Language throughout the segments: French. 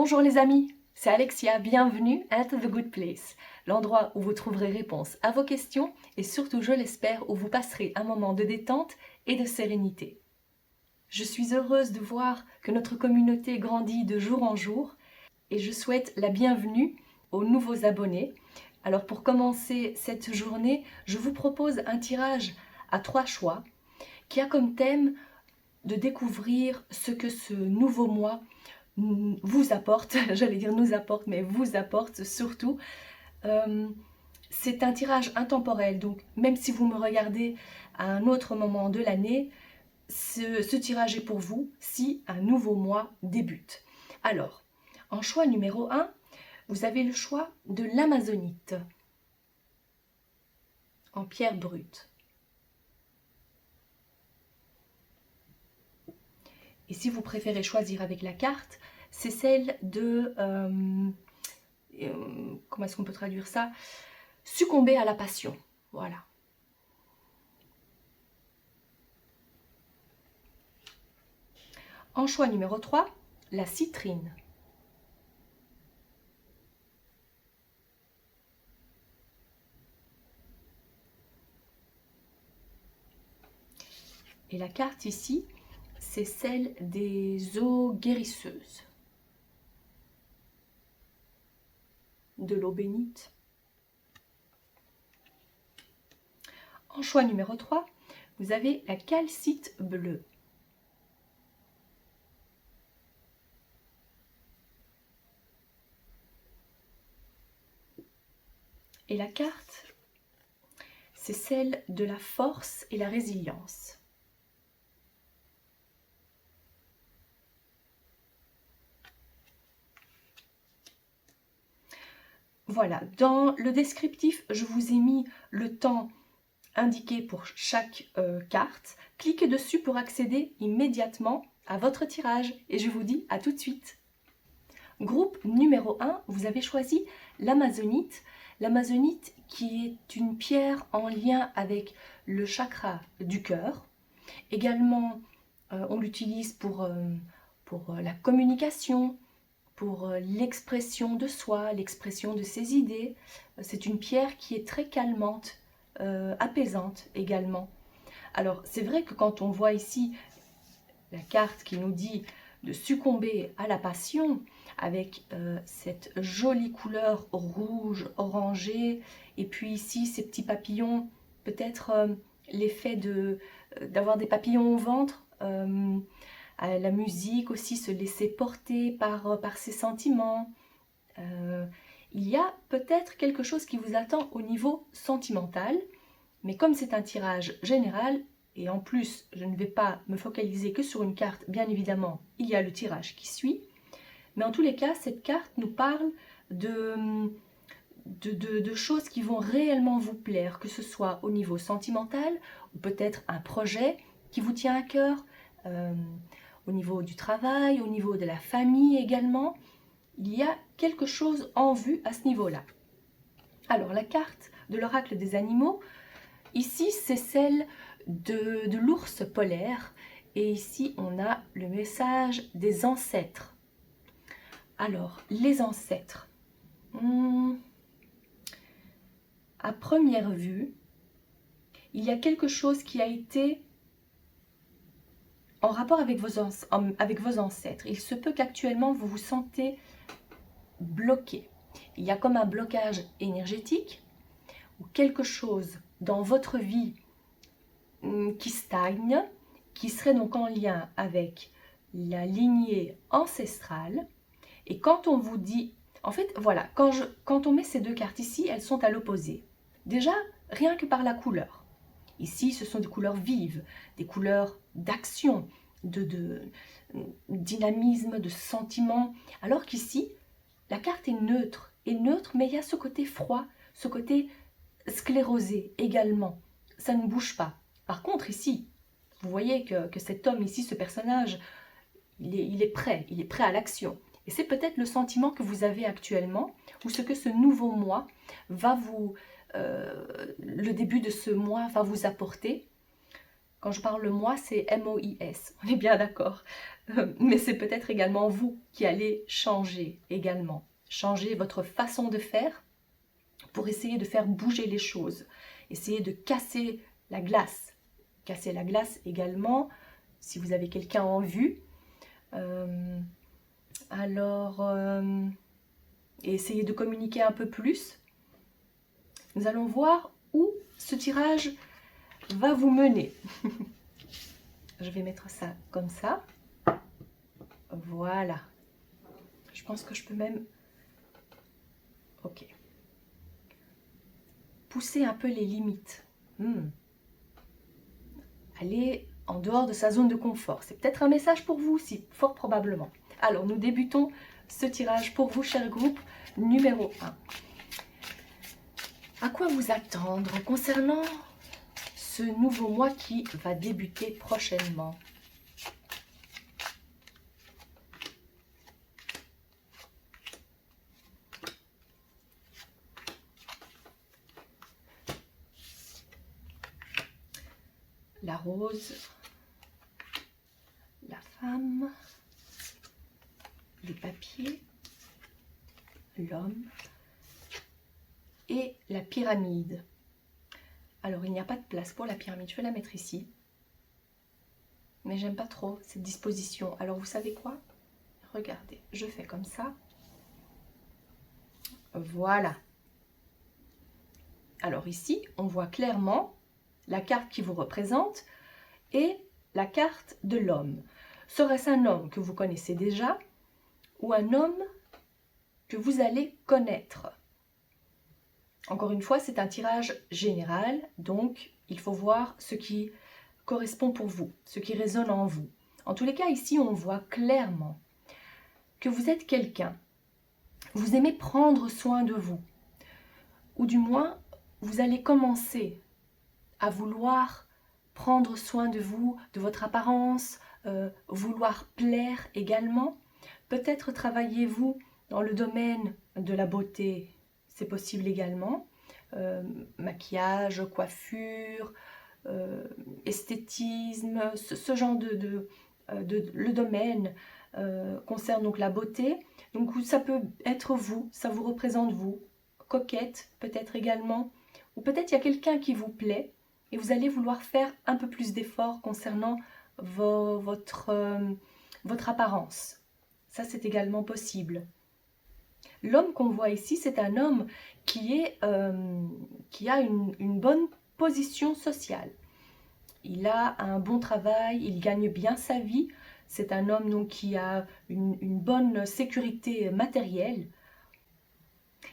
Bonjour les amis, c'est Alexia, bienvenue at The Good Place, l'endroit où vous trouverez réponse à vos questions et surtout, je l'espère, où vous passerez un moment de détente et de sérénité. Je suis heureuse de voir que notre communauté grandit de jour en jour et je souhaite la bienvenue aux nouveaux abonnés. Alors pour commencer cette journée, je vous propose un tirage à 3 choix qui a comme thème de découvrir ce que ce nouveau mois vous apporte, j'allais dire nous apporte, mais vous apporte surtout. C'est un tirage intemporel, donc même si vous me regardez à un autre moment de l'année, ce tirage est pour vous si un nouveau mois débute. Alors, en choix numéro 1, vous avez le choix de l'amazonite en pierre brute. Et si vous préférez choisir avec la carte, c'est celle de... comment est-ce qu'on peut traduire ça? Succomber à la passion. Voilà. En choix numéro 3, la citrine. Et la carte ici, c'est celle des eaux guérisseuses. De l'eau bénite. En choix numéro 3, vous avez la calcite bleue. Et la carte, c'est celle de la force et la résilience. Voilà, dans le descriptif, je vous ai mis le temps indiqué pour chaque carte. Cliquez dessus pour accéder immédiatement à votre tirage et je vous dis à tout de suite. Groupe numéro 1, vous avez choisi l'amazonite. L'amazonite qui est une pierre en lien avec le chakra du cœur. Également, on l'utilise pour la communication, pour l'expression de soi, l'expression de ses idées. C'est une pierre qui est très calmante, apaisante également. Alors, c'est vrai que quand on voit ici la carte qui nous dit de succomber à la passion, avec cette jolie couleur rouge, orangée, et puis ici ces petits papillons, peut-être l'effet d'avoir des papillons au ventre, à la musique aussi, se laisser porter par ses sentiments. Il y a peut-être quelque chose qui vous attend au niveau sentimental, mais comme c'est un tirage général, et en plus je ne vais pas me focaliser que sur une carte, bien évidemment, il y a le tirage qui suit, mais en tous les cas, cette carte nous parle de choses qui vont réellement vous plaire, que ce soit au niveau sentimental, ou peut-être un projet qui vous tient à cœur, au niveau du travail, au niveau de la famille également. Il y a quelque chose en vue à ce niveau-là. Alors, la carte de l'oracle des animaux, ici, c'est celle de l'ours polaire. Et ici, on a le message des ancêtres. Alors, les ancêtres. À première vue, il y a quelque chose qui a été en rapport avec vos ancêtres. Il se peut qu'actuellement, vous vous sentez bloqué. Il y a comme un blocage énergétique ou quelque chose dans votre vie qui stagne, qui serait donc en lien avec la lignée ancestrale. Et quand on vous dit, en fait, voilà, quand on met ces deux cartes ici, elles sont à l'opposé. Déjà, rien que par la couleur. Ici, ce sont des couleurs vives, des couleurs d'action, de dynamisme, de sentiment. Alors qu'ici, la carte est neutre, mais il y a ce côté froid, ce côté sclérosé également. Ça ne bouge pas. Par contre, ici, vous voyez que cet homme ici, ce personnage, il est prêt à l'action. Et c'est peut-être le sentiment que vous avez actuellement, ou ce que ce nouveau mois va le début de ce mois va vous apporter. Quand je parle moi, c'est M-O-I-S, on est bien d'accord. Mais c'est peut-être également vous qui allez changer également. Changer votre façon de faire pour essayer de faire bouger les choses. Essayer de casser la glace. Casser la glace également, si vous avez quelqu'un en vue. Essayez de communiquer un peu plus. Nous allons voir où ce tirage va vous mener. Je vais mettre ça comme ça. Voilà. Je pense que je peux même... Ok. Pousser un peu les limites. Aller en dehors de sa zone de confort. C'est peut-être un message pour vous aussi, fort probablement. Alors, nous débutons ce tirage pour vous, cher groupe, numéro 1. À quoi vous attendre concernant ce nouveau mois qui va débuter prochainement? La rose, la femme, les papiers, l'homme et la pyramide. Alors, il n'y a pas de place pour la pyramide, je vais la mettre ici. Mais j'aime pas trop cette disposition. Alors, vous savez quoi? Regardez, je fais comme ça. Voilà. Alors ici, on voit clairement la carte qui vous représente et la carte de l'homme. Serait-ce un homme que vous connaissez déjà ou un homme que vous allez connaître? Encore une fois, c'est un tirage général, donc il faut voir ce qui correspond pour vous, ce qui résonne en vous. En tous les cas, ici, on voit clairement que vous êtes quelqu'un. Vous aimez prendre soin de vous, ou du moins, vous allez commencer à vouloir prendre soin de vous, de votre apparence, vouloir plaire également. Peut-être travaillez-vous dans le domaine de la beauté, c'est possible également. Maquillage, coiffure, esthétisme, ce genre le domaine concerne donc la beauté. Donc ça peut être vous, ça vous représente vous, coquette peut-être également, ou peut-être il y a quelqu'un qui vous plaît et vous allez vouloir faire un peu plus d'efforts concernant votre apparence. Ça, c'est également possible. L'homme qu'on voit ici, c'est un homme qui a une bonne position sociale. Il a un bon travail, il gagne bien sa vie. C'est un homme donc, qui a une bonne sécurité matérielle.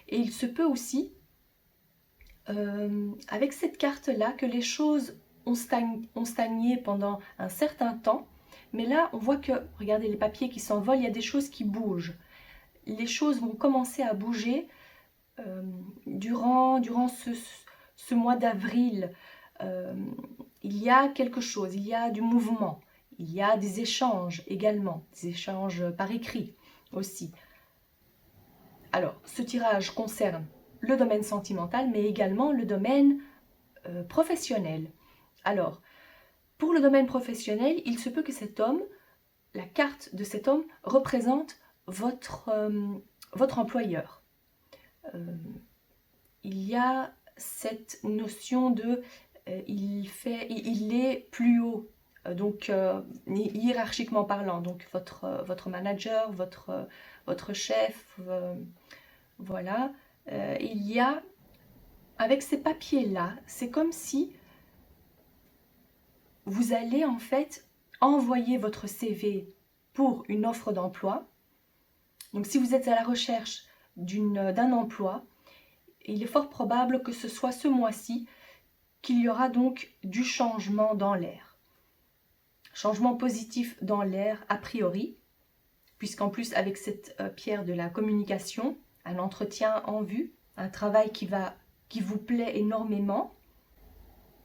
Et il se peut aussi, avec cette carte-là, que les choses ont stagné pendant un certain temps. Mais là, on voit que, regardez les papiers qui s'envolent, il y a des choses qui bougent. Les choses vont commencer à bouger durant ce mois d'avril. Il y a quelque chose, il y a du mouvement, il y a des échanges également, des échanges par écrit aussi. Alors, ce tirage concerne le domaine sentimental, mais également le domaine professionnel. Alors, pour le domaine professionnel, il se peut que cet homme, la carte de cet homme, représente votre employeur. Il y a cette notion de il est plus haut, donc hiérarchiquement parlant, donc votre manager, votre chef, voilà. Il y a, avec ces papiers-là, c'est comme si vous allez en fait envoyer votre CV pour une offre d'emploi. Donc si vous êtes à la recherche d'un emploi, il est fort probable que ce soit ce mois-ci qu'il y aura donc du changement dans l'air. Changement positif dans l'air a priori, puisqu'en plus avec cette pierre de la communication, un entretien en vue, un travail qui vous plaît énormément.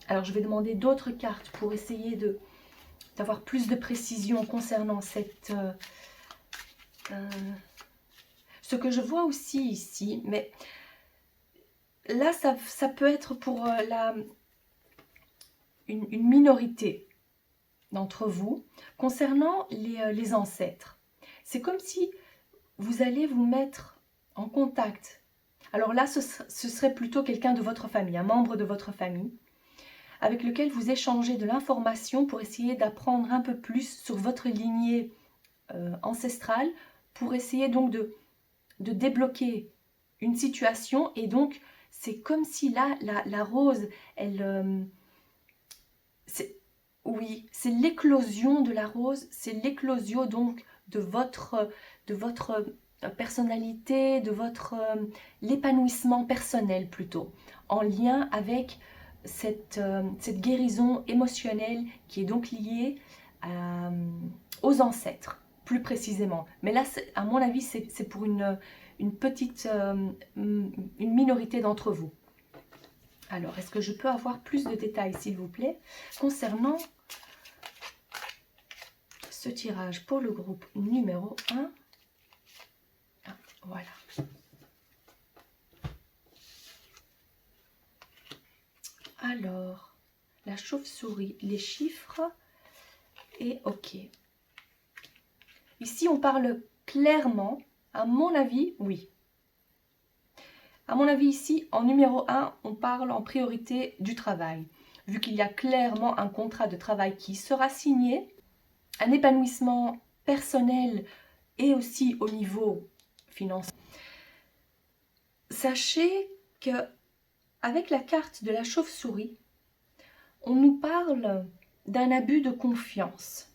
Alors je vais demander d'autres cartes pour essayer d'avoir plus de précision concernant ce que je vois aussi ici, mais là ça peut être pour une minorité. d'entre vous concernant les ancêtres. C'est comme si vous allez vous mettre en contact. Alors là, ce serait plutôt quelqu'un de votre famille, un membre de votre famille, avec lequel vous échangez de l'information pour essayer d'apprendre un peu plus sur votre lignée ancestrale, pour essayer donc de débloquer une situation. Et donc, c'est comme si là, la rose, elle... oui, c'est l'éclosion de la rose, c'est l'éclosion donc de votre personnalité, de votre l'épanouissement personnel plutôt, en lien avec cette guérison émotionnelle qui est donc liée aux ancêtres, plus précisément. Mais là, à mon avis, c'est pour une petite, une minorité d'entre vous. Alors, est-ce que je peux avoir plus de détails, s'il vous plaît, concernant ce tirage pour le groupe numéro 1. Ah, voilà. Alors, la chauve-souris, les chiffres et OK. Ici, on parle clairement, à mon avis, oui. À mon avis, ici, en numéro 1, on parle en priorité du travail. Vu qu'il y a clairement un contrat de travail qui sera signé, un épanouissement personnel et aussi au niveau financier. Sachez que avec la carte de la chauve-souris, on nous parle d'un abus de confiance.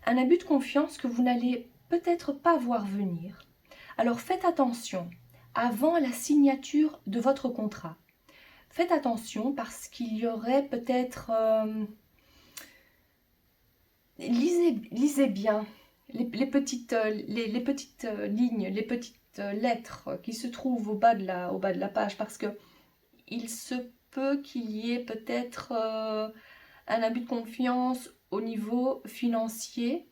Un abus de confiance que vous n'allez peut-être pas voir venir. Alors faites attention avant la signature de votre contrat. Faites attention parce qu'il y aurait peut-être... lisez bien les petites lignes, les petites lettres qui se trouvent au bas de la page, parce que il se peut qu'il y ait peut-être un abus de confiance au niveau financier,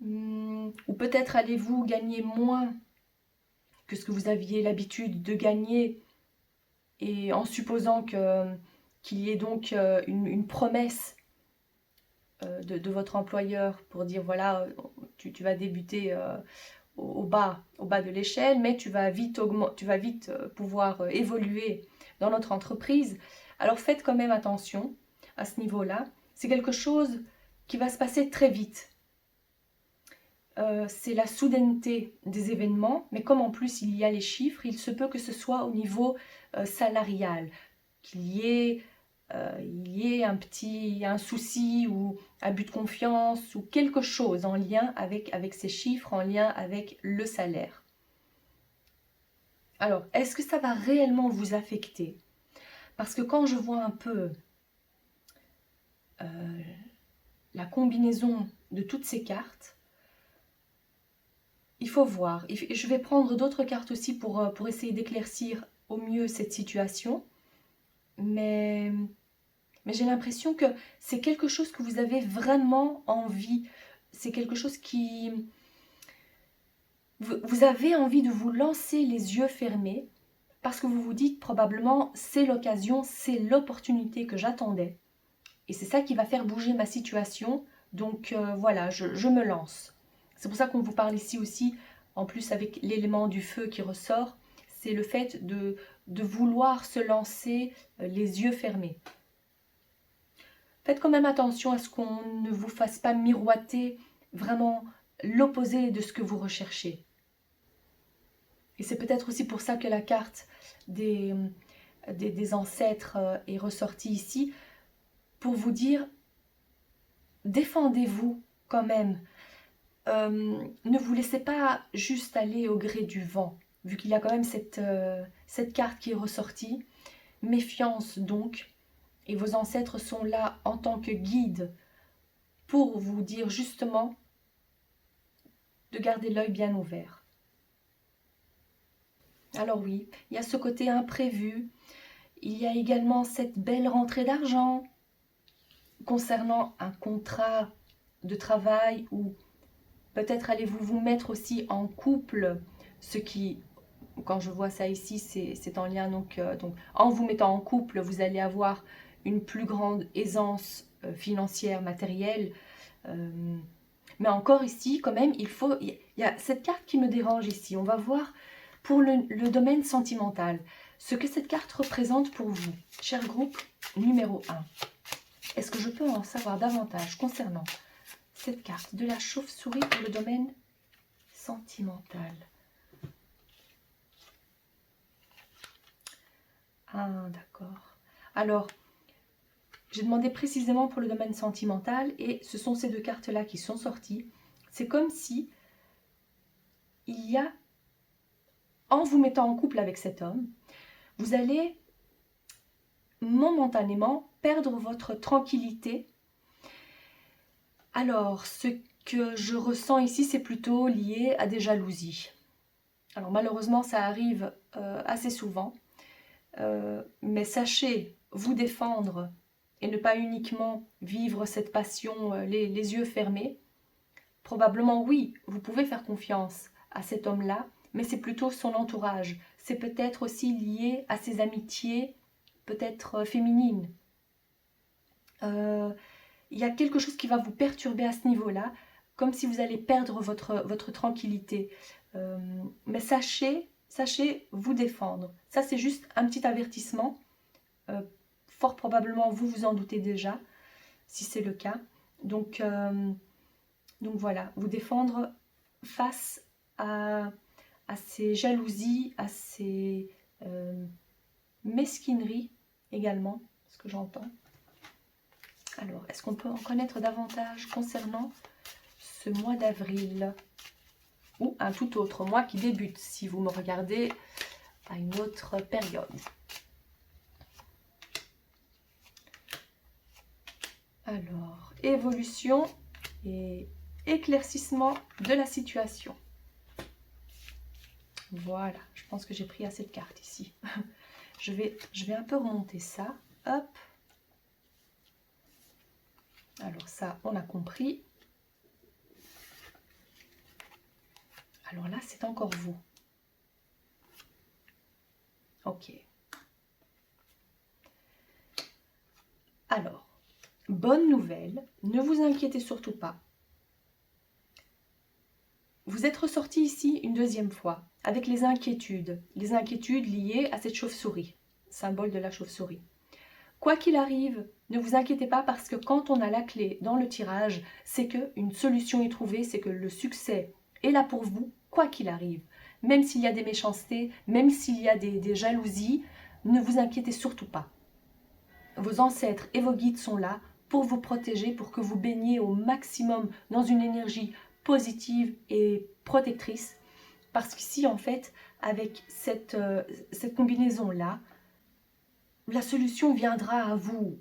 ou peut-être allez-vous gagner moins que ce que vous aviez l'habitude de gagner, et en supposant qu'il y ait donc une promesse de votre employeur pour dire voilà, tu vas débuter au bas de l'échelle, mais tu vas vite pouvoir évoluer dans notre entreprise. Alors faites quand même attention à ce niveau-là. C'est quelque chose qui va se passer très vite. C'est la soudaineté des événements, mais comme en plus il y a les chiffres, il se peut que ce soit au niveau salarial, qu'il y ait un souci ou abus de confiance ou quelque chose en lien avec ces chiffres, en lien avec le salaire. Alors, est-ce que ça va réellement vous affecter? Parce que quand je vois un peu la combinaison de toutes ces cartes, il faut voir. Je vais prendre d'autres cartes aussi pour essayer d'éclaircir au mieux cette situation. Mais j'ai l'impression que c'est quelque chose que vous avez vraiment envie. C'est quelque chose qui... Vous avez envie de vous lancer les yeux fermés parce que vous vous dites probablement c'est l'occasion, c'est l'opportunité que j'attendais. Et c'est ça qui va faire bouger ma situation. Donc voilà, je me lance. C'est pour ça qu'on vous parle ici aussi, en plus avec l'élément du feu qui ressort, c'est le fait de vouloir se lancer les yeux fermés. Faites quand même attention à ce qu'on ne vous fasse pas miroiter vraiment l'opposé de ce que vous recherchez. Et c'est peut-être aussi pour ça que la carte des ancêtres est ressortie ici, pour vous dire, défendez-vous quand même. Ne vous laissez pas juste aller au gré du vent, vu qu'il y a quand même cette carte qui est ressortie. Méfiance donc. Et vos ancêtres sont là en tant que guides pour vous dire justement de garder l'œil bien ouvert. Alors oui, il y a ce côté imprévu. Il y a également cette belle rentrée d'argent concernant un contrat de travail, ou peut-être allez-vous vous mettre aussi en couple, ce qui, quand je vois ça ici, c'est en lien donc en vous mettant en couple, vous allez avoir une plus grande aisance financière, matérielle. Mais encore ici, quand même, il y a cette carte qui me dérange ici. On va voir pour le domaine sentimental, ce que cette carte représente pour vous. Cher groupe numéro 1, est-ce que je peux en savoir davantage concernant cette carte de la chauve-souris pour le domaine sentimental? Ah, d'accord. Alors, j'ai demandé précisément pour le domaine sentimental et ce sont ces deux cartes-là qui sont sorties. C'est comme si il y a, en vous mettant en couple avec cet homme, vous allez momentanément perdre votre tranquillité. Alors, ce que je ressens ici, c'est plutôt lié à des jalousies. Alors malheureusement, ça arrive assez souvent. Mais sachez vous défendre et ne pas uniquement vivre cette passion les yeux fermés. Probablement oui, vous pouvez faire confiance à cet homme-là, mais c'est plutôt son entourage. C'est peut-être aussi lié à ses amitiés, peut-être féminines. Il y a quelque chose qui va vous perturber à ce niveau-là, comme si vous allez perdre votre tranquillité. Mais sachez vous défendre. Ça, c'est juste un petit avertissement. Fort probablement, vous vous en doutez déjà, si c'est le cas. Donc voilà, vous défendre face à ces jalousies, à ces mesquineries également, ce que j'entends. Alors, est-ce qu'on peut en connaître davantage concernant ce mois d'avril ou un tout autre mois qui débute, si vous me regardez à une autre période? Alors, évolution et éclaircissement de la situation. Voilà, je pense que j'ai pris assez de cartes ici. Je vais un peu remonter ça. Hop. Alors ça, on a compris. Alors là, c'est encore vous. Ok. Alors, bonne nouvelle, ne vous inquiétez surtout pas. Vous êtes ressorti ici une deuxième fois avec les inquiétudes liées à cette chauve-souris, symbole de la chauve-souris. Quoi qu'il arrive, ne vous inquiétez pas parce que quand on a la clé dans le tirage, c'est qu'une solution est trouvée, c'est que le succès est là pour vous, quoi qu'il arrive. Même s'il y a des méchancetés, même s'il y a des jalousies, ne vous inquiétez surtout pas. Vos ancêtres et vos guides sont là pour vous protéger, pour que vous baigniez au maximum dans une énergie positive et protectrice. Parce qu'ici, en fait, avec cette combinaison-là, la solution viendra à vous,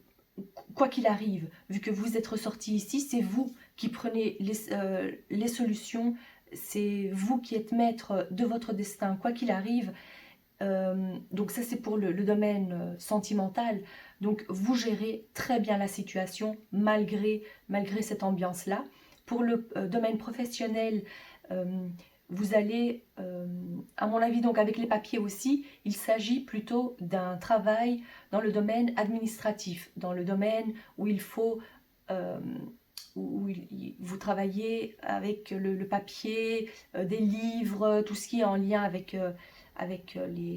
quoi qu'il arrive. Vu que vous êtes ressorti ici, c'est vous qui prenez les solutions, c'est vous qui êtes maître de votre destin, quoi qu'il arrive. Donc ça, c'est pour le domaine sentimental. Donc vous gérez très bien la situation malgré cette ambiance-là. Pour le domaine professionnel, vous allez, à mon avis, donc avec les papiers aussi, il s'agit plutôt d'un travail dans le domaine administratif, dans le domaine où il faut, vous travaillez avec le papier, des livres, tout ce qui est en lien avec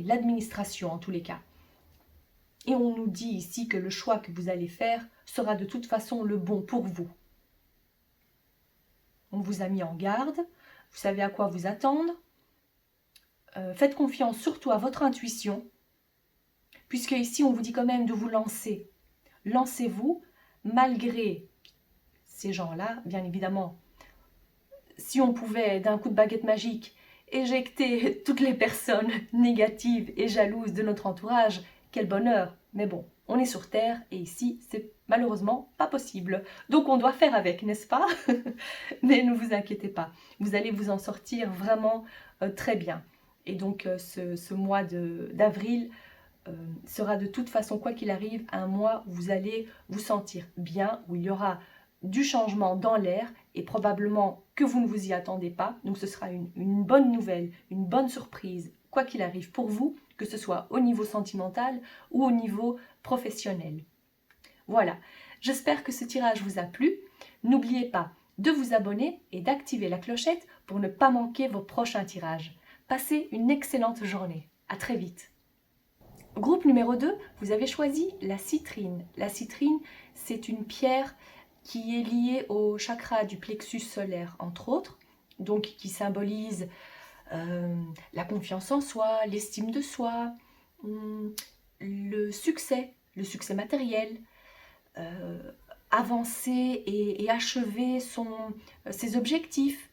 l'administration en tous les cas. Et on nous dit ici que le choix que vous allez faire sera de toute façon le bon pour vous. On vous a mis en garde, vous savez à quoi vous attendre. Faites confiance surtout à votre intuition, puisque ici on vous dit quand même de vous lancer. Lancez-vous malgré ces gens-là, bien évidemment. Si on pouvait d'un coup de baguette magique éjecter toutes les personnes négatives et jalouses de notre entourage, quel bonheur. Mais bon, on est sur Terre et ici, c'est malheureusement pas possible. Donc on doit faire avec, n'est-ce pas? Mais ne vous inquiétez pas, vous allez vous en sortir vraiment très bien. Et donc ce mois d'avril sera de toute façon, quoi qu'il arrive, un mois où vous allez vous sentir bien, où il y aura du changement dans l'air et probablement que vous ne vous y attendez pas. Donc ce sera une bonne nouvelle, une bonne surprise, quoi qu'il arrive pour vous, que ce soit au niveau sentimental ou au niveau professionnel. Voilà, J'espère que ce tirage vous a plu. N'oubliez pas de vous abonner et d'activer la clochette pour ne pas manquer vos prochains tirages. Passez une excellente journée. À très vite. Groupe numéro 2, vous avez choisi la citrine. La citrine, c'est une pierre qui est liée au chakra du plexus solaire, entre autres, donc qui symbolise la confiance en soi, l'estime de soi, le succès matériel, avancer et achever ses objectifs,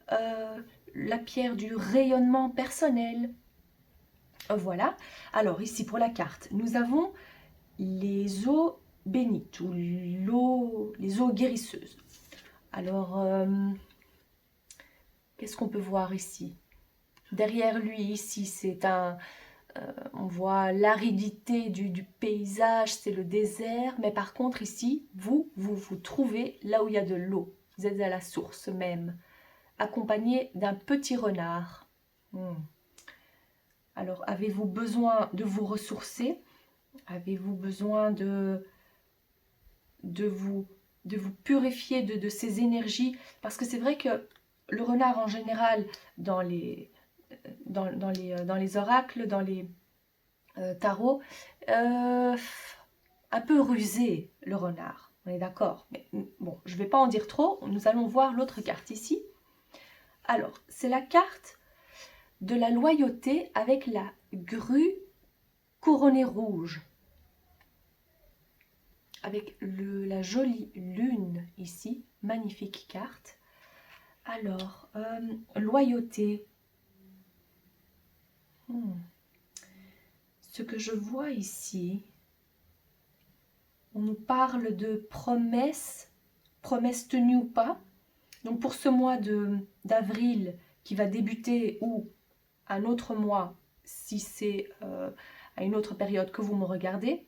la pierre du rayonnement personnel. Voilà. Alors ici pour la carte, nous avons les eaux bénites ou les eaux guérisseuses. Alors, qu'est-ce qu'on peut voir ici? Derrière lui, ici, c'est on voit l'aridité du paysage, c'est le désert. Mais par contre, ici, vous trouvez là où il y a de l'eau. Vous êtes à la source même, accompagné d'un petit renard. Alors, avez-vous besoin de vous ressourcer? Avez-vous besoin de vous purifier de ces énergies? Parce que c'est vrai que le renard, en général, dans les oracles, dans les tarots, un peu rusé, le renard. On est d'accord? Mais bon, je ne vais pas en dire trop. Nous allons voir l'autre carte ici. Alors, c'est la carte de la loyauté avec la grue couronnée rouge. Avec la jolie lune ici. Magnifique carte. Alors, loyauté. Ce que je vois ici, on nous parle de promesses tenues ou pas. Donc pour ce mois d'avril qui va débuter ou un autre mois, si c'est à une autre période que vous me regardez,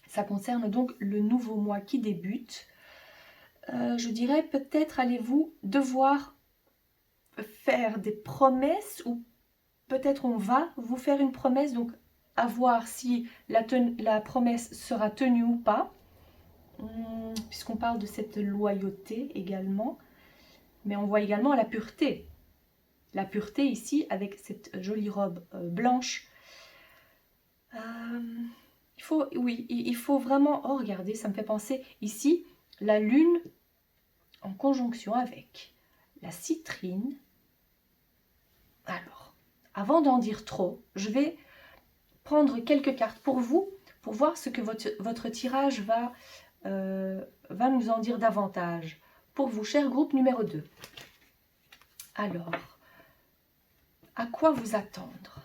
ça concerne donc le nouveau mois qui débute. Je dirais peut-être allez-vous devoir faire des promesses ou peut-être on va vous faire une promesse, donc à voir si la promesse sera tenue ou pas, puisqu'on parle de cette loyauté également, mais on voit également la pureté. La pureté ici avec cette jolie robe blanche. Il faut vraiment... Oh, regardez, ça me fait penser ici, la lune en conjonction avec la citrine. Alors, avant d'en dire trop, je vais prendre quelques cartes pour vous, pour voir ce que votre tirage va nous en dire davantage. Pour vous, cher groupe numéro 2. Alors, à quoi vous attendre?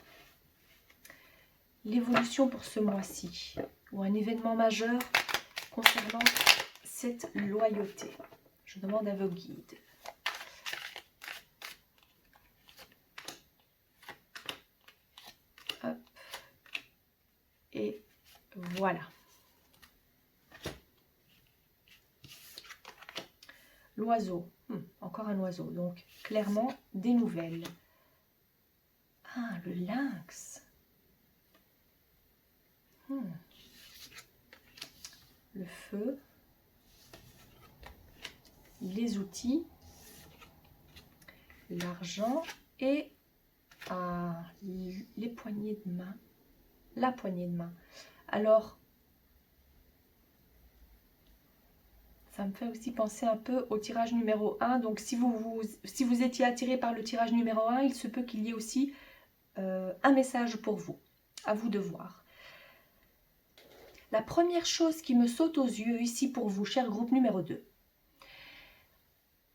L'évolution pour ce mois-ci, ou un événement majeur concernant cette loyauté. Je demande à vos guides. Hop. Et voilà. L'oiseau. Encore un oiseau. Donc, clairement, des nouvelles. Ah, le lynx. Le feu. Les outils. L'argent. Et les poignées de main. La poignée de main. Alors, ça me fait aussi penser un peu au tirage numéro 1. Donc, si vous étiez attiré par le tirage numéro 1, il se peut qu'il y ait aussi un message pour vous. À vous de voir. La première chose qui me saute aux yeux ici pour vous, cher groupe numéro 2,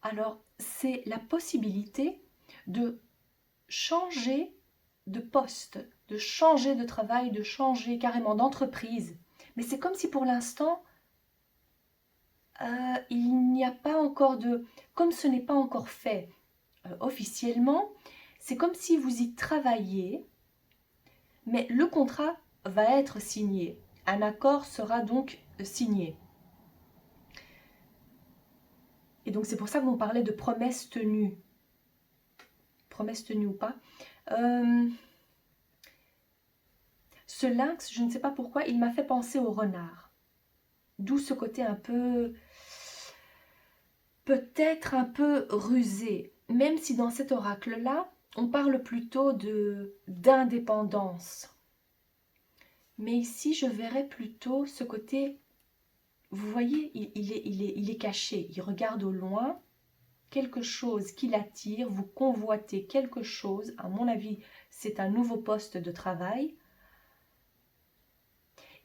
alors, c'est la possibilité de changer de poste, de changer de travail, de changer carrément d'entreprise. Mais c'est comme si pour l'instant, il n'y a pas encore comme ce n'est pas encore fait officiellement, c'est comme si vous y travaillez, mais le contrat va être signé. Un accord sera donc signé. Et donc c'est pour ça qu'on parlait de promesse tenue. Promesse tenue ou pas. Ce lynx, je ne sais pas pourquoi, il m'a fait penser au renard. D'où ce côté un peu, peut-être un peu rusé, même si dans cet oracle-là, on parle plutôt d'indépendance. Mais ici, je verrais plutôt ce côté, vous voyez, il est caché, il regarde au loin, quelque chose qui l'attire, vous convoitez quelque chose, à mon avis, c'est un nouveau poste de travail.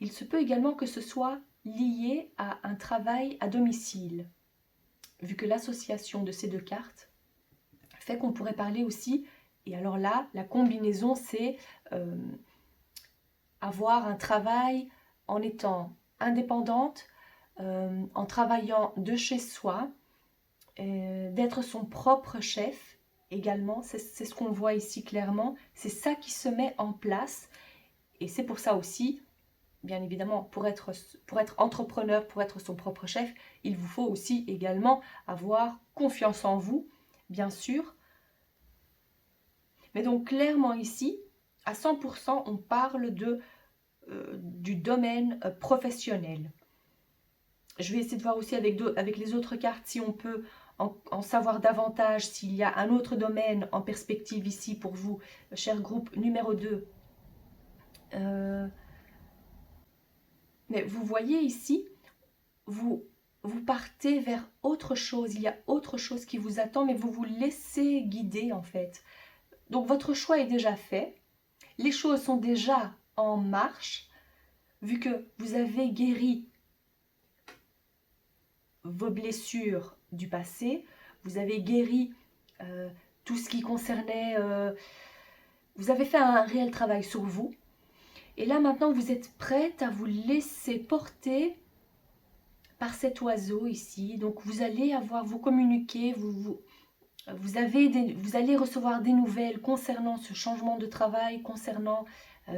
Il se peut également que ce soit lié à un travail à domicile, vu que l'association de ces deux cartes fait qu'on pourrait parler aussi, et alors là, la combinaison, c'est avoir un travail en étant indépendante, en travaillant de chez soi, d'être son propre chef également, c'est ce qu'on voit ici clairement, c'est ça qui se met en place, et c'est pour ça aussi, bien évidemment, pour être entrepreneur, pour être son propre chef, il vous faut aussi également avoir confiance en vous, bien sûr. Mais donc clairement ici, à 100%, on parle du domaine professionnel. Je vais essayer de voir aussi avec les autres cartes si on peut en savoir davantage, s'il y a un autre domaine en perspective ici pour vous, cher groupe numéro 2. Mais vous voyez ici, vous partez vers autre chose, il y a autre chose qui vous attend, mais vous vous laissez guider en fait. Donc votre choix est déjà fait, les choses sont déjà en marche, vu que vous avez guéri vos blessures du passé, vous avez guéri tout ce qui concernait... vous avez fait un réel travail sur vous, et là maintenant vous êtes prête à vous laisser porter par cet oiseau ici. Donc vous allez vous communiquer, vous allez recevoir des nouvelles concernant ce changement de travail, concernant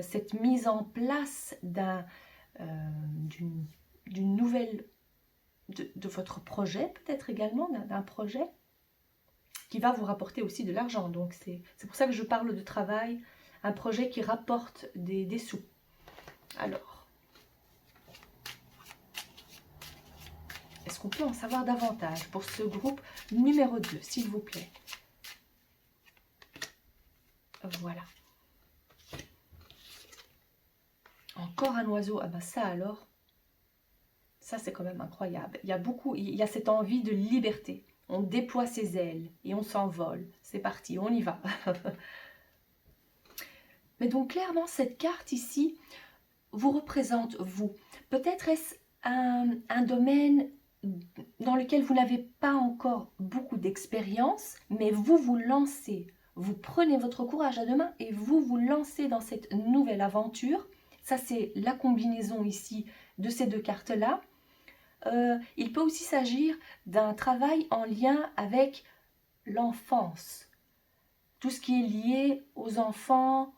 cette mise en place d'une nouvelle, de votre projet, peut-être également, d'un projet qui va vous rapporter aussi de l'argent. Donc c'est pour ça que je parle de travail, un projet qui rapporte des sous. Alors, est-ce qu'on peut en savoir davantage pour ce groupe numéro 2, s'il vous plaît? Voilà. Encore un oiseau. Ah ben ça alors, ça c'est quand même incroyable. Il y a cette envie de liberté. On déploie ses ailes et on s'envole. C'est parti, on y va. Mais donc clairement, cette carte ici vous représente vous. Peut-être est-ce un domaine dans lequel vous n'avez pas encore beaucoup d'expérience, mais vous vous lancez. Vous prenez votre courage à deux mains et vous vous lancez dans cette nouvelle aventure. Ça, c'est la combinaison ici de ces deux cartes-là. Il peut aussi s'agir d'un travail en lien avec l'enfance. Tout ce qui est lié aux enfants,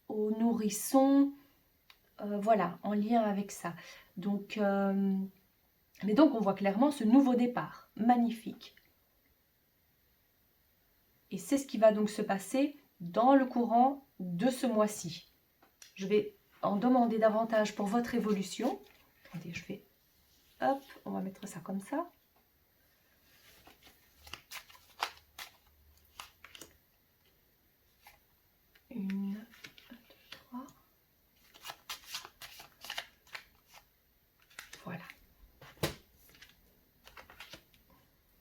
aux nourrissons, voilà, en lien avec ça. Donc, mais donc on voit clairement ce nouveau départ, magnifique. Et c'est ce qui va donc se passer dans le courant de ce mois-ci. Je vais en demander davantage pour votre évolution. Attendez, je vais... Hop, on va mettre ça comme ça. Une, deux, trois. Voilà.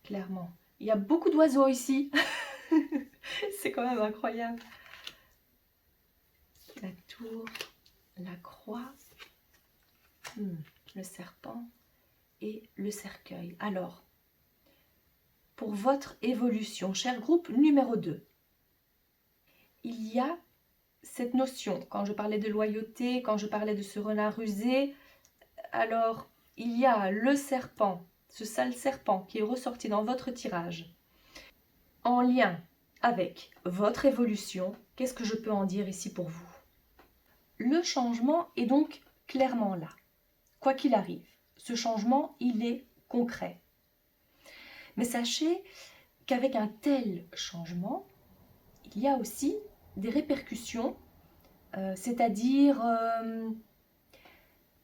Clairement. Il y a beaucoup d'oiseaux ici. C'est quand même incroyable. La tour, la croix, le serpent et le cercueil. Alors, pour votre évolution, cher groupe numéro 2, il y a cette notion, quand je parlais de loyauté, quand je parlais de ce renard rusé, alors il y a le serpent, ce sale serpent qui est ressorti dans votre tirage, en lien avec votre évolution. Qu'est-ce que je peux en dire ici pour vous? Le changement est donc clairement là. Quoi qu'il arrive, ce changement, il est concret. Mais sachez qu'avec un tel changement, il y a aussi des répercussions, c'est-à-dire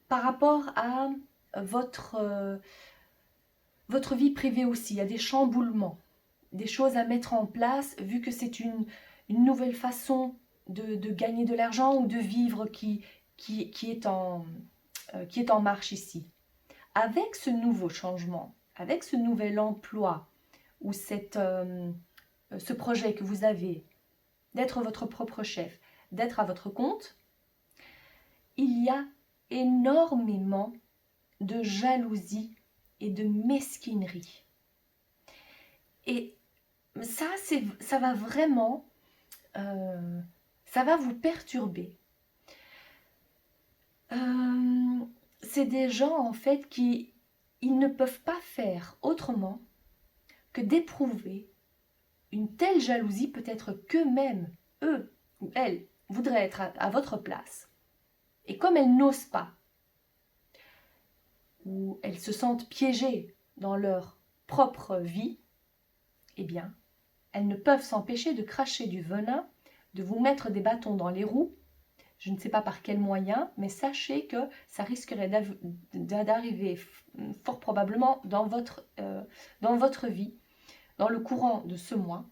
par rapport à votre vie privée aussi. Il y a des chamboulements, des choses à mettre en place, vu que c'est une nouvelle façon de gagner de l'argent ou de vivre qui est en marche ici. Avec ce nouveau changement, avec ce nouvel emploi ou ce projet que vous avez d'être votre propre chef, d'être à votre compte, il y a énormément de jalousie et de mesquinerie. Et ça va vraiment, ça va vous perturber. C'est des gens en fait ils ne peuvent pas faire autrement que d'éprouver une telle jalousie, peut-être qu'eux-mêmes, eux ou elles, voudraient être à votre place. Et comme elles n'osent pas, ou elles se sentent piégées dans leur propre vie, eh bien, elles ne peuvent s'empêcher de cracher du venin, de vous mettre des bâtons dans les roues. Je ne sais pas par quel moyen, mais sachez que ça risquerait d'arriver fort probablement dans votre vie, dans le courant de ce mois.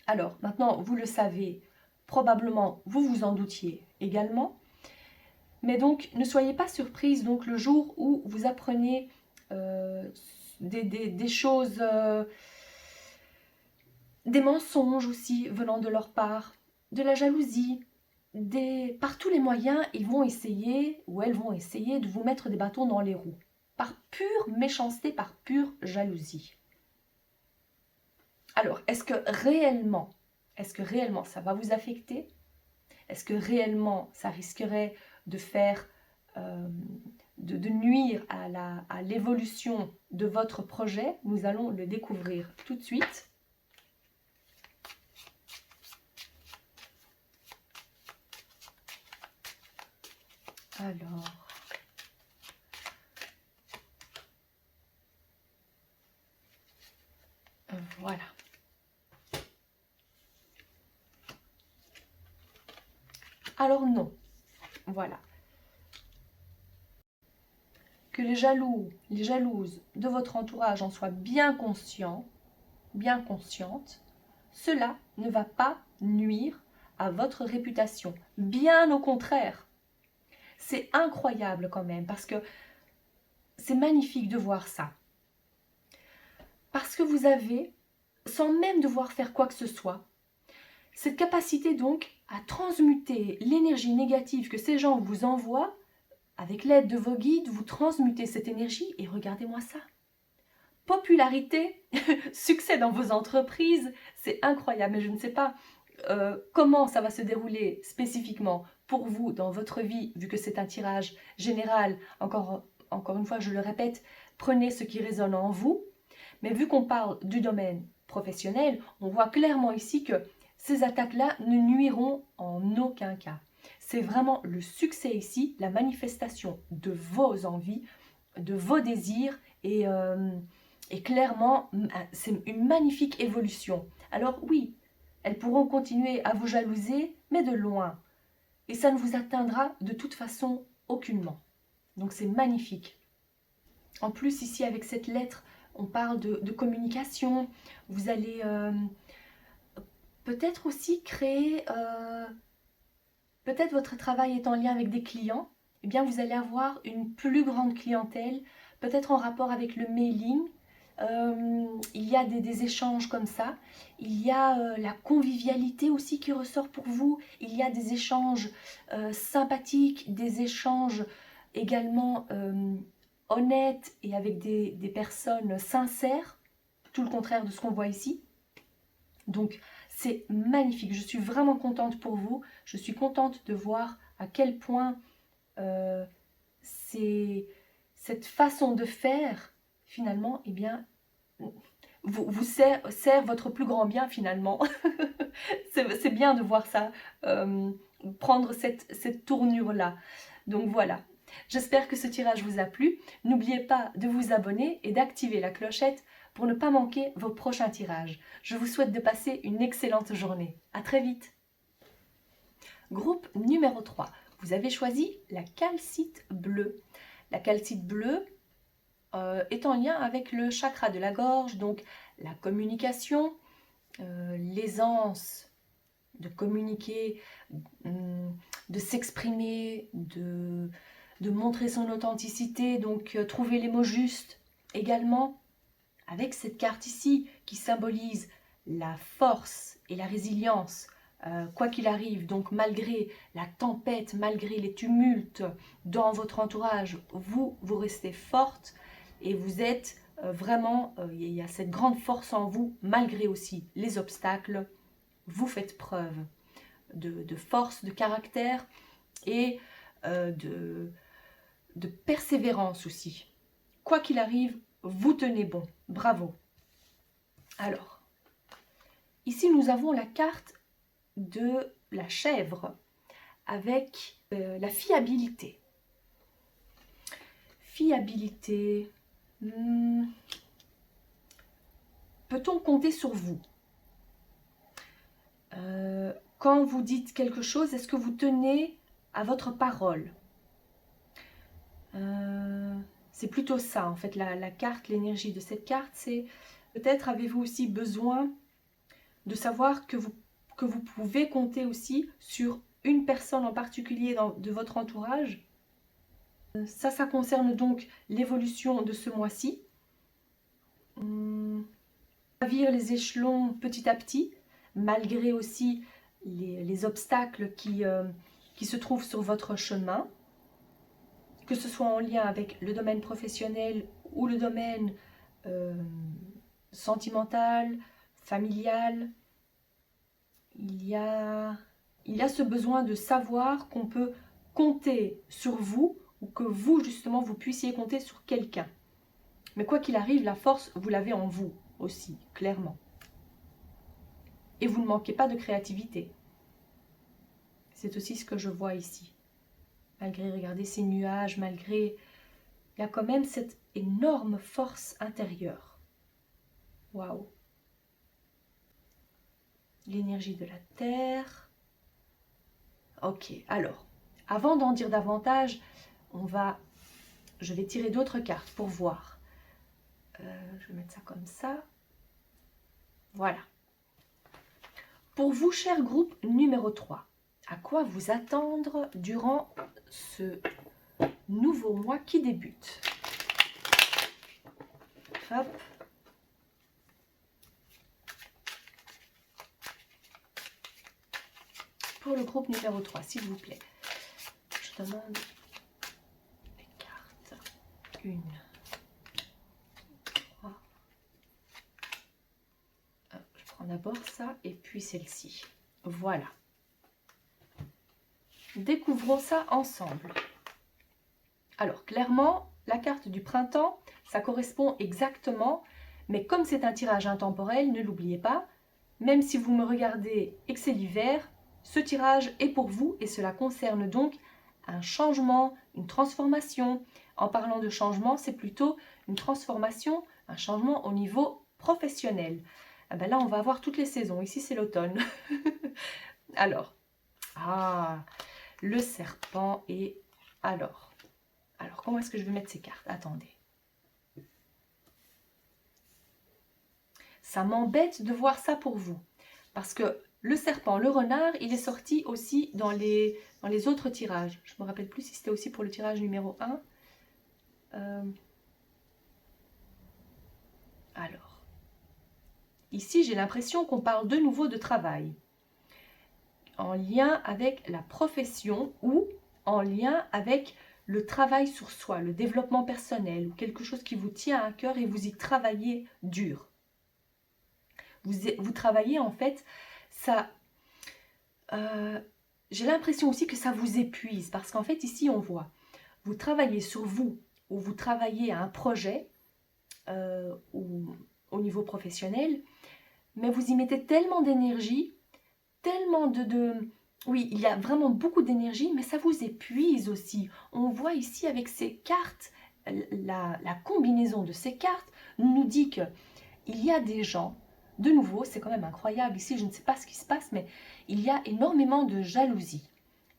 Alors, maintenant, vous le savez, probablement, vous vous en doutiez également. Mais donc, ne soyez pas surprise donc, le jour où vous apprenez des choses, des mensonges aussi venant de leur part, de la jalousie. Par tous les moyens, ils vont essayer, ou elles vont essayer, de vous mettre des bâtons dans les roues. Par pure méchanceté, par pure jalousie. Alors, est-ce que réellement ça va vous affecter? Est-ce que réellement ça risquerait de faire, de nuire à l'évolution de votre projet? Nous allons le découvrir tout de suite. Alors, voilà. Alors non, voilà. Que les jaloux, les jalouses de votre entourage en soient bien conscients, bien conscientes, cela ne va pas nuire à votre réputation. Bien au contraire. C'est incroyable quand même, parce que c'est magnifique de voir ça. Parce que vous avez, sans même devoir faire quoi que ce soit, cette capacité donc à transmuter l'énergie négative que ces gens vous envoient, avec l'aide de vos guides, vous transmutez cette énergie et regardez-moi ça. Popularité, succès dans vos entreprises, c'est incroyable, mais je ne sais pas comment ça va se dérouler spécifiquement pour vous dans votre vie, vu que c'est un tirage général. Encore une fois, je le répète, prenez ce qui résonne en vous. Mais vu qu'on parle du domaine professionnel, on voit clairement ici que ces attaques-là ne nuiront en aucun cas. C'est vraiment le succès ici, la manifestation de vos envies, de vos désirs et clairement, c'est une magnifique évolution. Alors oui, elles pourront continuer à vous jalouser, mais de loin. Et ça ne vous atteindra de toute façon aucunement. Donc c'est magnifique. En plus, ici, avec cette lettre, on parle de communication. Vous allez peut-être aussi créer, peut-être votre travail est en lien avec des clients, eh bien vous allez avoir une plus grande clientèle, peut-être en rapport avec le mailing. Il y a des échanges comme ça. Il y a la convivialité aussi qui ressort pour vous. Il y a des échanges sympathiques, des échanges également honnêtes et avec des personnes sincères. Tout le contraire de ce qu'on voit ici. Donc, c'est magnifique. Je suis vraiment contente pour vous. Je suis contente de voir à quel point cette façon de faire, finalement, eh bien, vous sert votre plus grand bien, finalement. C'est bien de voir ça, prendre cette tournure-là. Donc, voilà. J'espère que ce tirage vous a plu. N'oubliez pas de vous abonner et d'activer la clochette pour ne pas manquer vos prochains tirages. Je vous souhaite de passer une excellente journée. À très vite. Groupe numéro 3. Vous avez choisi la calcite bleue. La calcite bleue est en lien avec le chakra de la gorge, donc la communication, l'aisance de communiquer, de s'exprimer, de montrer son authenticité, donc trouver les mots justes également. Avec cette carte ici qui symbolise la force et la résilience, quoi qu'il arrive, donc malgré la tempête, malgré les tumultes dans votre entourage, vous restez forte et vous êtes vraiment, il y a cette grande force en vous, malgré aussi les obstacles. Vous faites preuve de force, de caractère et de persévérance aussi. Quoi qu'il arrive, vous tenez bon. Bravo. Alors, ici nous avons la carte de la chèvre avec la fiabilité. Fiabilité. Peut-on compter sur vous? Quand vous dites quelque chose, est-ce que vous tenez à votre parole? C'est plutôt ça en fait, la carte, l'énergie de cette carte, c'est peut-être avez-vous aussi besoin de savoir que vous pouvez compter aussi sur une personne en particulier de votre entourage. Ça concerne donc l'évolution de ce mois-ci. Gravir les échelons petit à petit, malgré aussi les obstacles qui se trouvent sur votre chemin, que ce soit en lien avec le domaine professionnel ou le domaine sentimental, familial. Il y a ce besoin de savoir qu'on peut compter sur vous ou que vous, justement, vous puissiez compter sur quelqu'un. Mais quoi qu'il arrive, la force, vous l'avez en vous aussi, clairement. Et vous ne manquez pas de créativité. C'est aussi ce que je vois ici. Malgré, regardez ces nuages, malgré... Il y a quand même cette énorme force intérieure. Waouh! L'énergie de la terre. Ok, alors, avant d'en dire davantage, je vais tirer d'autres cartes pour voir. Je vais mettre ça comme ça. Voilà. Pour vous, cher groupe numéro 3, à quoi vous attendre durant ce nouveau mois qui débute? Hop. Pour le groupe numéro 3, s'il vous plaît, je demande les cartes. 1, 3. Je prends d'abord ça et puis celle-ci. Voilà. Découvrons ça ensemble. Alors, clairement, la carte du printemps, ça correspond exactement, mais comme c'est un tirage intemporel, ne l'oubliez pas, même si vous me regardez et que c'est l'hiver, ce tirage est pour vous et cela concerne donc un changement, une transformation. En parlant de changement, c'est plutôt une transformation, un changement au niveau professionnel. Ah ben là, on va avoir toutes les saisons. Ici, c'est l'automne. Alors, le serpent et alors, comment est-ce que je vais mettre ces cartes? Attendez. Ça m'embête de voir ça pour vous. Parce que le serpent, le renard, il est sorti aussi dans les autres tirages. Je ne me rappelle plus si c'était aussi pour le tirage numéro 1. Alors, ici, j'ai l'impression qu'on parle de nouveau de travail. En lien avec la profession ou en lien avec le travail sur soi, le développement personnel ou quelque chose qui vous tient à cœur et vous y travaillez dur. Vous travaillez en fait, ça... j'ai l'impression aussi que ça vous épuise parce qu'en fait ici on voit, vous travaillez sur vous ou vous travaillez à un projet ou au niveau professionnel, mais vous y mettez tellement d'énergie, tellement oui, il y a vraiment beaucoup d'énergie, mais ça vous épuise aussi. On voit ici avec ces cartes, la combinaison de ces cartes nous dit que il y a des gens, de nouveau, c'est quand même incroyable ici, je ne sais pas ce qui se passe, mais il y a énormément de jalousie.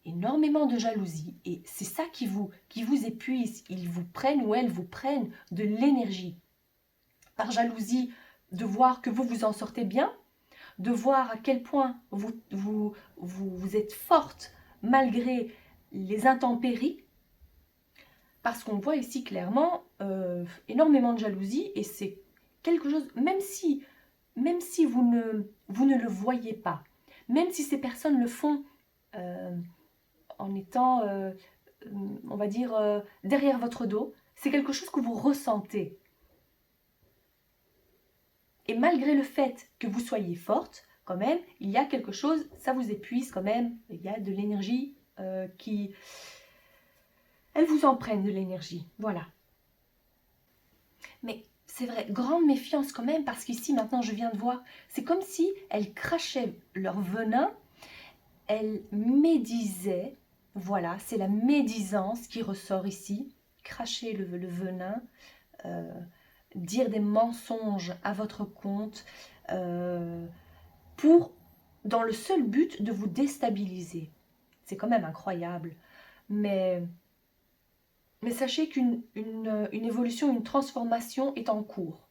énormément de jalousie. Et c'est ça qui vous épuise. Ils vous prennent ou elles vous prennent de l'énergie. Par jalousie, de voir que vous vous en sortez bien, de voir à quel point vous êtes forte malgré les intempéries, parce qu'on voit ici clairement énormément de jalousie, et c'est quelque chose, même si vous ne le voyez pas, même si ces personnes le font en étant, on va dire, derrière votre dos, c'est quelque chose que vous ressentez. Et malgré le fait que vous soyez forte, quand même, il y a quelque chose, ça vous épuise quand même, il y a de l'énergie qui... Elles vous en prennent de l'énergie, voilà. Mais c'est vrai, grande méfiance quand même, parce qu'ici, maintenant, je viens de voir, c'est comme si elles crachaient leur venin, elles médisaient, voilà, c'est la médisance qui ressort ici, cracher le venin, dire des mensonges à votre compte, dans le seul but de vous déstabiliser. C'est quand même incroyable. Mais sachez qu'une évolution, une transformation est en cours.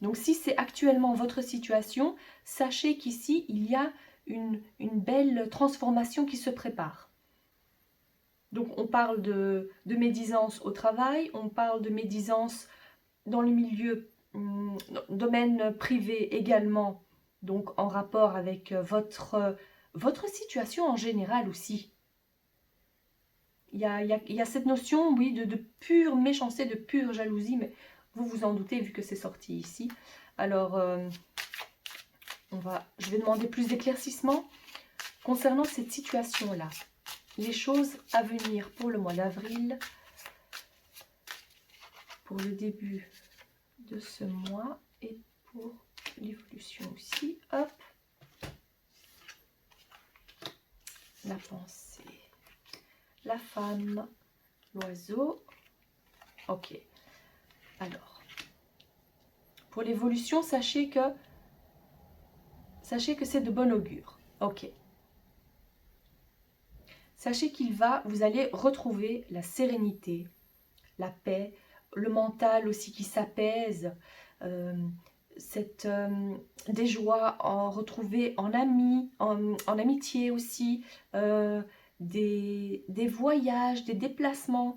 Donc si c'est actuellement votre situation, sachez qu'ici, il y a une belle transformation qui se prépare. Donc on parle de médisance au travail, on parle de médisance dans le milieu, domaine privé également, donc en rapport avec votre situation en général aussi. Il y a cette notion, oui, de pure méchanceté, de pure jalousie, mais vous vous en doutez vu que c'est sorti ici. Alors, je vais demander plus d'éclaircissement concernant cette situation-là. Les choses à venir pour le mois d'avril, pour le début de ce mois et pour l'évolution aussi. Hop. La pensée, la femme, l'oiseau. Ok. Alors, pour l'évolution, sachez que c'est de bon augure. Ok. Sachez vous allez retrouver la sérénité, la paix, le mental aussi qui s'apaise, des joies retrouvées en amis, en amitié aussi, des voyages, des déplacements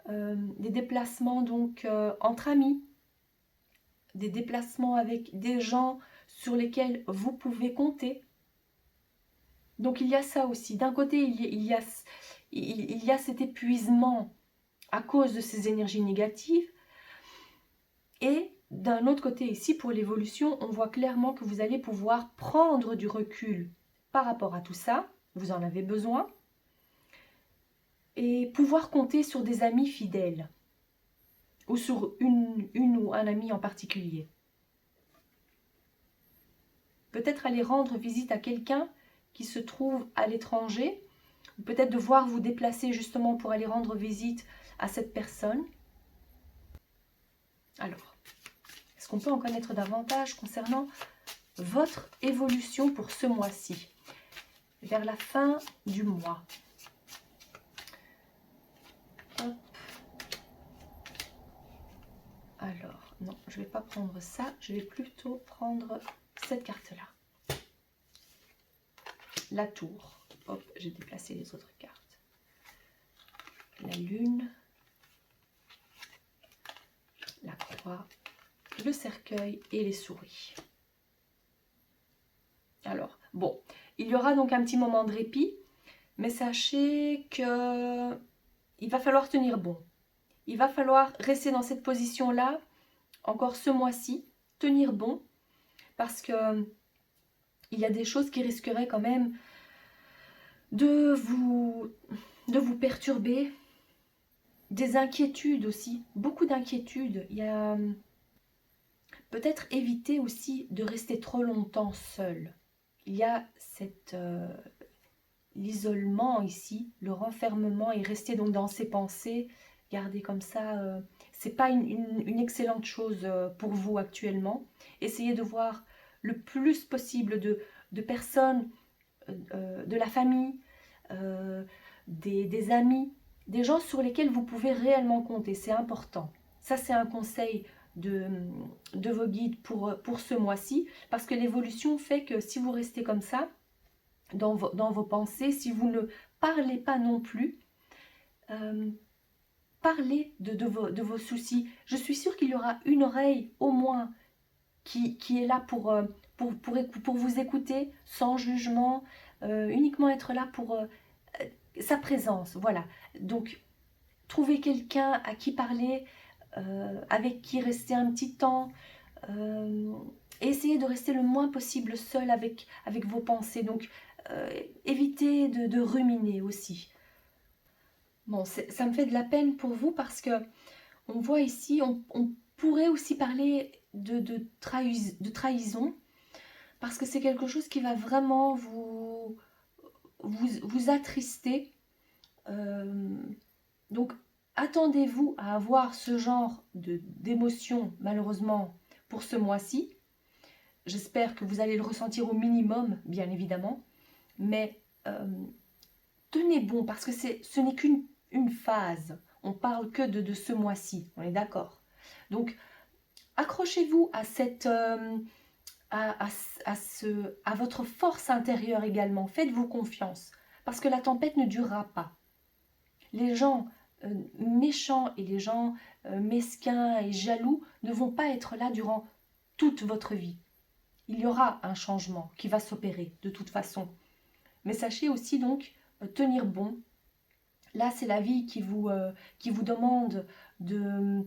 donc entre amis, des déplacements avec des gens sur lesquels vous pouvez compter. Donc il y a ça aussi. D'un côté, il y a cet épuisement à cause de ces énergies négatives. Et d'un autre côté ici, pour l'évolution, on voit clairement que vous allez pouvoir prendre du recul par rapport à tout ça. Vous en avez besoin. Et pouvoir compter sur des amis fidèles. Ou sur une ou un ami en particulier. Peut-être aller rendre visite à quelqu'un qui se trouve à l'étranger, ou peut-être devoir vous déplacer justement pour aller rendre visite à cette personne. Alors, est-ce qu'on peut en connaître davantage concernant votre évolution pour ce mois-ci, vers la fin du mois? Hop. Alors, non, je ne vais pas prendre ça, je vais plutôt prendre cette carte-là. La tour. Hop, j'ai déplacé les autres cartes. La lune, la croix, le cercueil et les souris. Alors, bon, il y aura donc un petit moment de répit, mais sachez que il va falloir tenir bon. Il va falloir rester dans cette position-là encore ce mois-ci, tenir bon, parce que il y a des choses qui risqueraient quand même de vous perturber, des inquiétudes aussi, beaucoup d'inquiétudes. Il y a peut-être éviter aussi de rester trop longtemps seul. Il y a l'isolement ici, le renfermement et rester donc dans ses pensées, garder comme ça, c'est pas une excellente chose pour vous actuellement. Essayez de voir le plus possible de personnes de la famille, des amis, des gens sur lesquels vous pouvez réellement compter. C'est important. Ça, c'est un conseil de vos guides pour ce mois-ci, parce que l'évolution fait que si vous restez comme ça, dans vos pensées, si vous ne parlez pas non plus, parlez de vos soucis. Je suis sûre qu'il y aura une oreille au moins qui est là pour vous écouter sans jugement, uniquement être là pour sa présence. Voilà. Donc, trouvez quelqu'un à qui parler, avec qui rester un petit temps. Et essayez de rester le moins possible seul avec vos pensées. Donc, évitez de ruminer aussi. Bon, ça me fait de la peine pour vous parce que on voit ici, on pourrait aussi parler de trahison, parce que c'est quelque chose qui va vraiment vous attrister. Donc, attendez-vous à avoir ce genre d'émotion, malheureusement, pour ce mois-ci. J'espère que vous allez le ressentir au minimum, bien évidemment. Mais tenez bon, parce que ce n'est qu'une phase. On parle que de ce mois-ci, on est d'accord. Donc, accrochez-vous à cette... à votre force intérieure également. Faites-vous confiance, parce que la tempête ne durera pas. Les gens méchants et les gens mesquins et jaloux ne vont pas être là durant toute votre vie. Il y aura un changement qui va s'opérer de toute façon. Mais sachez aussi donc tenir bon. Là, c'est la vie qui vous demande de...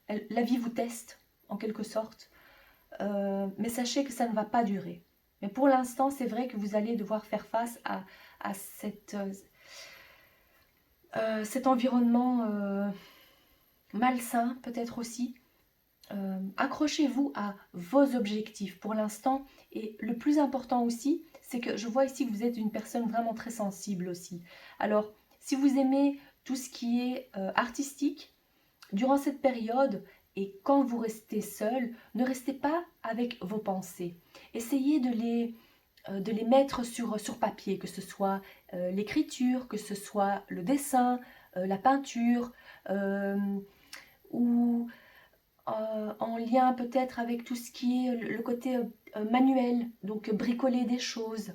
la vie vous teste, en quelque sorte. Mais sachez que ça ne va pas durer. Mais pour l'instant, c'est vrai que vous allez devoir faire face à cet environnement malsain, peut-être aussi. Accrochez-vous à vos objectifs pour l'instant. Et le plus important aussi, c'est que je vois ici que vous êtes une personne vraiment très sensible aussi. Alors, si vous aimez tout ce qui est artistique, durant cette période, et quand vous restez seul, ne restez pas avec vos pensées. Essayez de les mettre sur papier, que ce soit l'écriture, que ce soit le dessin, la peinture, ou en lien peut-être avec tout ce qui est le côté manuel, donc bricoler des choses.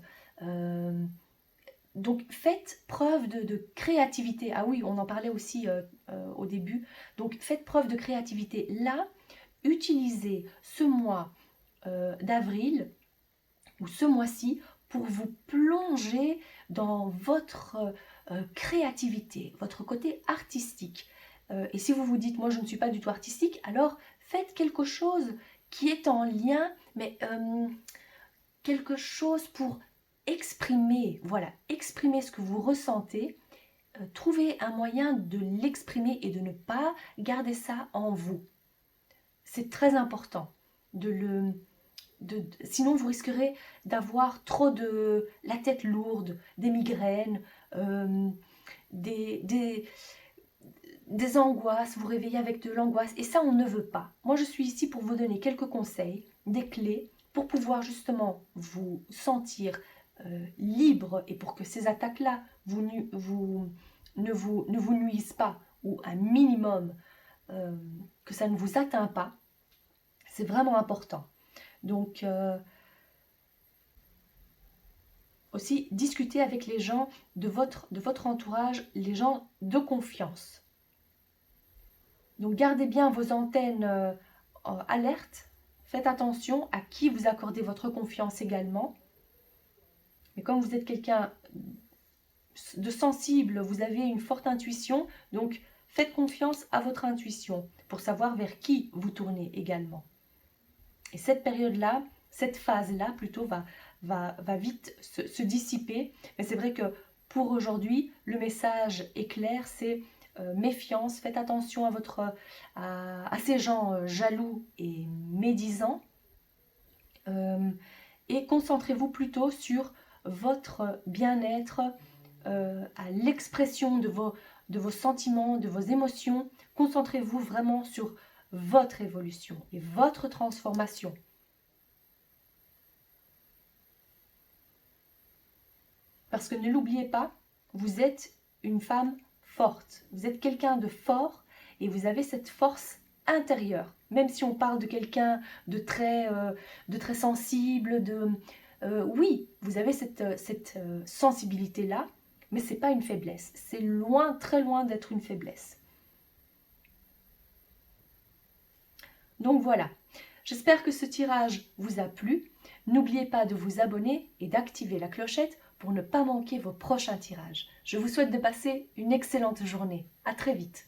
Donc faites preuve de créativité. Ah oui, on en parlait aussi au début. Donc faites preuve de créativité. Là, utilisez ce mois d'avril ou ce mois-ci pour vous plonger dans votre créativité, votre côté artistique. Et si vous vous dites, moi je ne suis pas du tout artistique, alors faites quelque chose qui est en lien, mais quelque chose pour exprimer, voilà, exprimer ce que vous ressentez, trouvez un moyen de l'exprimer et de ne pas garder ça en vous. C'est très important sinon vous risquerez d'avoir trop la tête lourde, des migraines, des angoisses, vous réveillez avec de l'angoisse, et ça on ne veut pas. Moi je suis ici pour vous donner quelques conseils, des clés pour pouvoir justement vous sentir libre, et pour que ces attaques-là ne vous nuisent pas, ou un minimum que ça ne vous atteint pas. C'est vraiment important. Donc, aussi, discuter avec les gens de votre entourage, les gens de confiance. Donc, gardez bien vos antennes alertes. Faites attention à qui vous accordez votre confiance également. Mais comme vous êtes quelqu'un de sensible, vous avez une forte intuition, donc faites confiance à votre intuition pour savoir vers qui vous tournez également. Et cette période-là, cette phase-là plutôt, va vite se dissiper. Mais c'est vrai que pour aujourd'hui, le message est clair, c'est méfiance, faites attention à ces gens jaloux et médisants. Et concentrez-vous plutôt sur votre bien-être, à l'expression de vos sentiments, de vos émotions. Concentrez-vous vraiment sur votre évolution et votre transformation. Parce que ne l'oubliez pas, vous êtes une femme forte. Vous êtes quelqu'un de fort et vous avez cette force intérieure. Même si on parle de quelqu'un de très sensible, oui, vous avez cette sensibilité-là, mais ce n'est pas une faiblesse. C'est loin, très loin d'être une faiblesse. Donc voilà, j'espère que ce tirage vous a plu. N'oubliez pas de vous abonner et d'activer la clochette pour ne pas manquer vos prochains tirages. Je vous souhaite de passer une excellente journée. À très vite.